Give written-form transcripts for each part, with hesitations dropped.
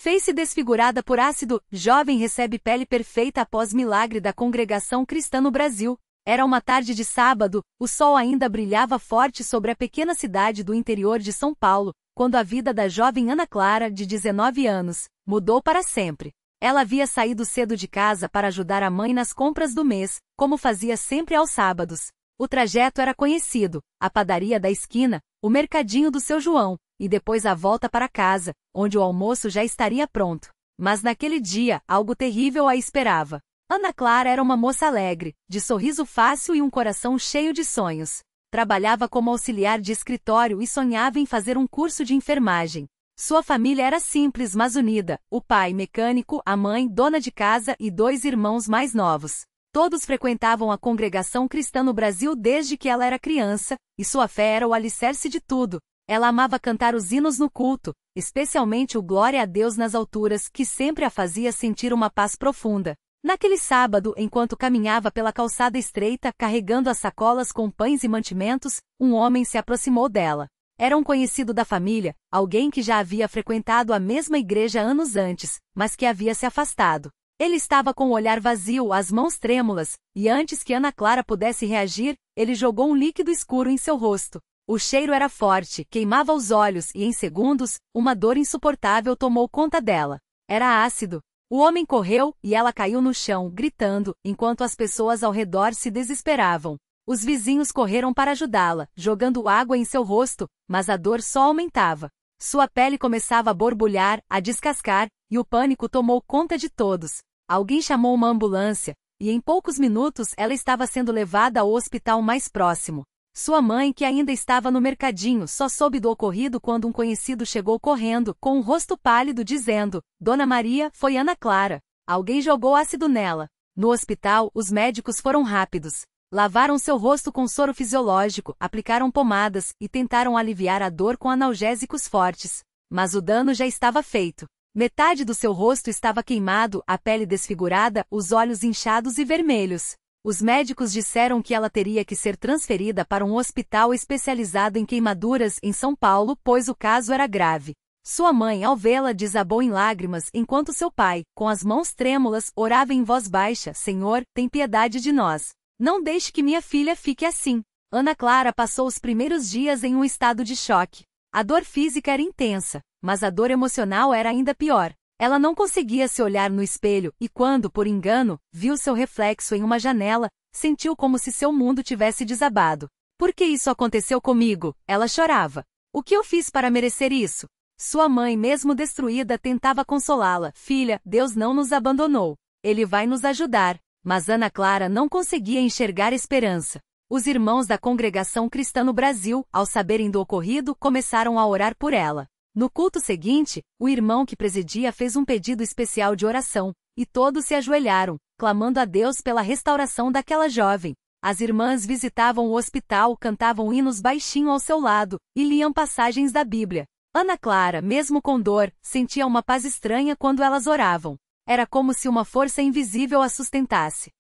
Face desfigurada por ácido, jovem recebe pele perfeita após milagre da Congregação Cristã no Brasil. Era uma tarde de sábado, o sol ainda brilhava forte sobre a pequena cidade do interior de São Paulo, quando a vida da jovem Ana Clara, de 19 anos, mudou para sempre. Ela havia saído cedo de casa para ajudar a mãe nas compras do mês, como fazia sempre aos sábados. O trajeto era conhecido, a padaria da esquina, o mercadinho do seu João, e depois a volta para casa, onde o almoço já estaria pronto. Mas naquele dia, algo terrível a esperava. Ana Clara era uma moça alegre, de sorriso fácil e um coração cheio de sonhos. Trabalhava como auxiliar de escritório e sonhava em fazer um curso de enfermagem. Sua família era simples mas unida, o pai mecânico, a mãe dona de casa e 2 irmãos mais novos. Todos frequentavam a Congregação Cristã no Brasil desde que ela era criança, e sua fé era o alicerce de tudo. Ela amava cantar os hinos no culto, especialmente o Glória a Deus nas alturas, que sempre a fazia sentir uma paz profunda. Naquele sábado, enquanto caminhava pela calçada estreita, carregando as sacolas com pães e mantimentos, um homem se aproximou dela. Era um conhecido da família, alguém que já havia frequentado a mesma igreja anos antes, mas que havia se afastado. Ele estava com o olhar vazio, as mãos trêmulas, e antes que Ana Clara pudesse reagir, ele jogou um líquido escuro em seu rosto. O cheiro era forte, queimava os olhos e, em segundos, uma dor insuportável tomou conta dela. Era ácido. O homem correu e ela caiu no chão, gritando, enquanto as pessoas ao redor se desesperavam. Os vizinhos correram para ajudá-la, jogando água em seu rosto, mas a dor só aumentava. Sua pele começava a borbulhar, a descascar, e o pânico tomou conta de todos. Alguém chamou uma ambulância, e em poucos minutos ela estava sendo levada ao hospital mais próximo. Sua mãe, que ainda estava no mercadinho, só soube do ocorrido quando um conhecido chegou correndo, com um rosto pálido, dizendo: Dona Maria, foi Ana Clara. Alguém jogou ácido nela. No hospital, os médicos foram rápidos. Lavaram seu rosto com soro fisiológico, aplicaram pomadas e tentaram aliviar a dor com analgésicos fortes. Mas o dano já estava feito. Metade do seu rosto estava queimado, a pele desfigurada, os olhos inchados e vermelhos. Os médicos disseram que ela teria que ser transferida para um hospital especializado em queimaduras em São Paulo, pois o caso era grave. Sua mãe, ao vê-la, desabou em lágrimas, enquanto seu pai, com as mãos trêmulas, orava em voz baixa: Senhor, tem piedade de nós. Não deixe que minha filha fique assim. Ana Clara passou os primeiros dias em um estado de choque. A dor física era intensa, mas a dor emocional era ainda pior. Ela não conseguia se olhar no espelho e quando, por engano, viu seu reflexo em uma janela, sentiu como se seu mundo tivesse desabado. Por que isso aconteceu comigo? Ela chorava. O que eu fiz para merecer isso? Sua mãe, mesmo destruída, tentava consolá-la. Filha, Deus não nos abandonou. Ele vai nos ajudar. Mas Ana Clara não conseguia enxergar esperança. Os irmãos da Congregação Cristã no Brasil, ao saberem do ocorrido, começaram a orar por ela. No culto seguinte, o irmão que presidia fez um pedido especial de oração, e todos se ajoelharam, clamando a Deus pela restauração daquela jovem. As irmãs visitavam o hospital, cantavam hinos baixinho ao seu lado, e liam passagens da Bíblia. Ana Clara, mesmo com dor, sentia uma paz estranha quando elas oravam. Era como se uma força invisível a sustentasse.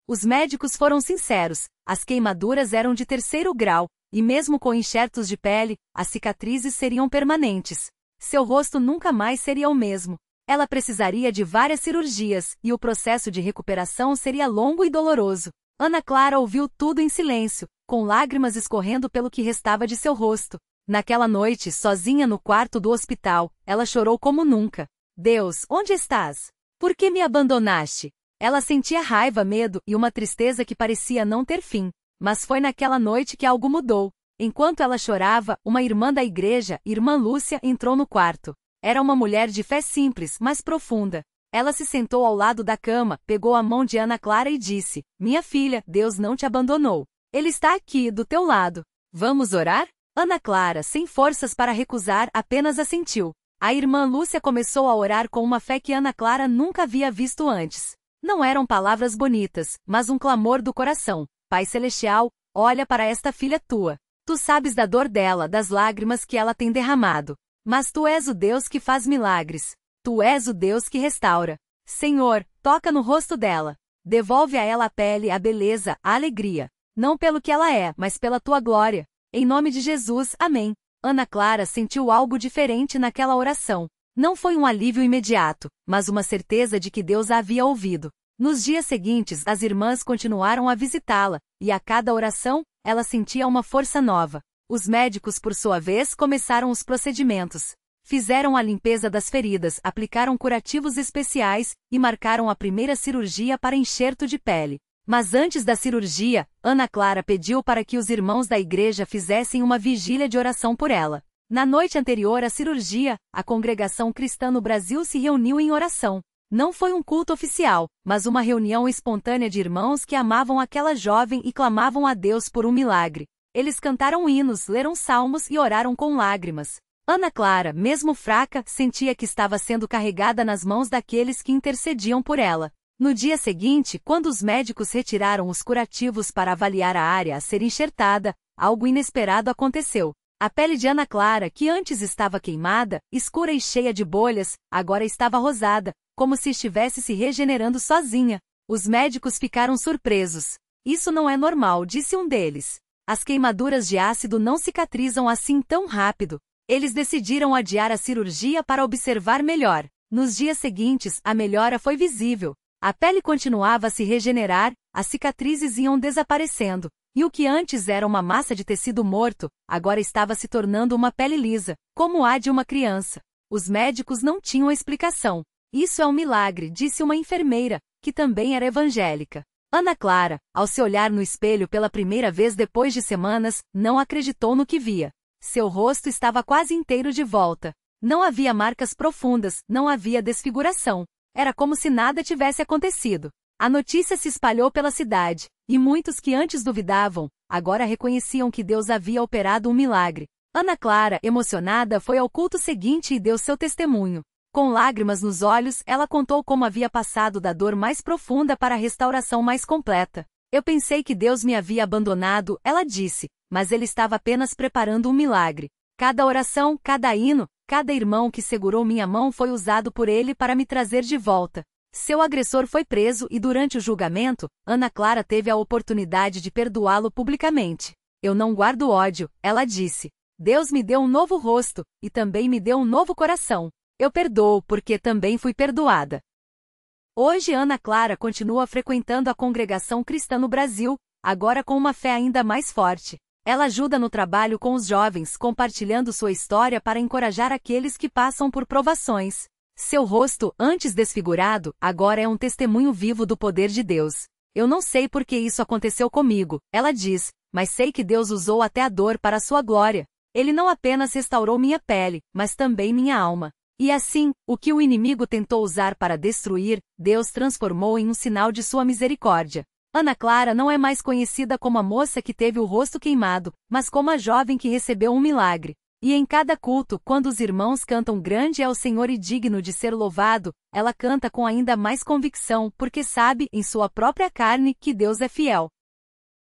Os médicos foram sinceros, as queimaduras eram de 3º grau, e mesmo com enxertos de pele, as cicatrizes seriam permanentes. Seu rosto nunca mais seria o mesmo. Ela precisaria de várias cirurgias, e o processo de recuperação seria longo e doloroso. Ana Clara ouviu tudo em silêncio, com lágrimas escorrendo pelo que restava de seu rosto. Naquela noite, sozinha no quarto do hospital, ela chorou como nunca. Deus, onde estás? Por que me abandonaste? Ela sentia raiva, medo e uma tristeza que parecia não ter fim. Mas foi naquela noite que algo mudou. Enquanto ela chorava, uma irmã da igreja, Irmã Lúcia, entrou no quarto. Era uma mulher de fé simples, mas profunda. Ela se sentou ao lado da cama, pegou a mão de Ana Clara e disse: Minha filha, Deus não te abandonou. Ele está aqui, do teu lado. Vamos orar? Ana Clara, sem forças para recusar, apenas assentiu. A irmã Lúcia começou a orar com uma fé que Ana Clara nunca havia visto antes. Não eram palavras bonitas, mas um clamor do coração. Pai Celestial, olha para esta filha tua. Tu sabes da dor dela, das lágrimas que ela tem derramado. Mas tu és o Deus que faz milagres. Tu és o Deus que restaura. Senhor, toca no rosto dela. Devolve a ela a pele, a beleza, a alegria. Não pelo que ela é, mas pela tua glória. Em nome de Jesus, amém. Ana Clara sentiu algo diferente naquela oração. Não foi um alívio imediato, mas uma certeza de que Deus a havia ouvido. Nos dias seguintes, as irmãs continuaram a visitá-la, e a cada oração, ela sentia uma força nova. Os médicos, por sua vez, começaram os procedimentos. Fizeram a limpeza das feridas, aplicaram curativos especiais e marcaram a primeira cirurgia para enxerto de pele. Mas antes da cirurgia, Ana Clara pediu para que os irmãos da igreja fizessem uma vigília de oração por ela. Na noite anterior à cirurgia, a congregação cristã no Brasil se reuniu em oração. Não foi um culto oficial, mas uma reunião espontânea de irmãos que amavam aquela jovem e clamavam a Deus por um milagre. Eles cantaram hinos, leram salmos e oraram com lágrimas. Ana Clara, mesmo fraca, sentia que estava sendo carregada nas mãos daqueles que intercediam por ela. No dia seguinte, quando os médicos retiraram os curativos para avaliar a área a ser enxertada, algo inesperado aconteceu. A pele de Ana Clara, que antes estava queimada, escura e cheia de bolhas, agora estava rosada, como se estivesse se regenerando sozinha. Os médicos ficaram surpresos. Isso não é normal, disse um deles. As queimaduras de ácido não cicatrizam assim tão rápido. Eles decidiram adiar a cirurgia para observar melhor. Nos dias seguintes, a melhora foi visível. A pele continuava a se regenerar, as cicatrizes iam desaparecendo, e o que antes era uma massa de tecido morto, agora estava se tornando uma pele lisa, como a de uma criança. Os médicos não tinham explicação. Isso é um milagre, disse uma enfermeira, que também era evangélica. Ana Clara, ao se olhar no espelho pela primeira vez depois de semanas, não acreditou no que via. Seu rosto estava quase inteiro de volta. Não havia marcas profundas, não havia desfiguração. Era como se nada tivesse acontecido. A notícia se espalhou pela cidade, e muitos que antes duvidavam, agora reconheciam que Deus havia operado um milagre. Ana Clara, emocionada, foi ao culto seguinte e deu seu testemunho. Com lágrimas nos olhos, ela contou como havia passado da dor mais profunda para a restauração mais completa. Eu pensei que Deus me havia abandonado, ela disse, mas Ele estava apenas preparando um milagre. Cada oração, cada hino, cada irmão que segurou minha mão foi usado por Ele para me trazer de volta. Seu agressor foi preso e durante o julgamento, Ana Clara teve a oportunidade de perdoá-lo publicamente. Eu não guardo ódio, ela disse. Deus me deu um novo rosto, e também me deu um novo coração. Eu perdoo porque também fui perdoada. Hoje Ana Clara continua frequentando a congregação cristã no Brasil, agora com uma fé ainda mais forte. Ela ajuda no trabalho com os jovens, compartilhando sua história para encorajar aqueles que passam por provações. Seu rosto, antes desfigurado, agora é um testemunho vivo do poder de Deus. Eu não sei por que isso aconteceu comigo, ela diz, mas sei que Deus usou até a dor para a sua glória. Ele não apenas restaurou minha pele, mas também minha alma. E assim, o que o inimigo tentou usar para destruir, Deus transformou em um sinal de sua misericórdia. Ana Clara não é mais conhecida como a moça que teve o rosto queimado, mas como a jovem que recebeu um milagre. E em cada culto, quando os irmãos cantam "Grande é o Senhor e digno de ser louvado", ela canta com ainda mais convicção, porque sabe, em sua própria carne, que Deus é fiel.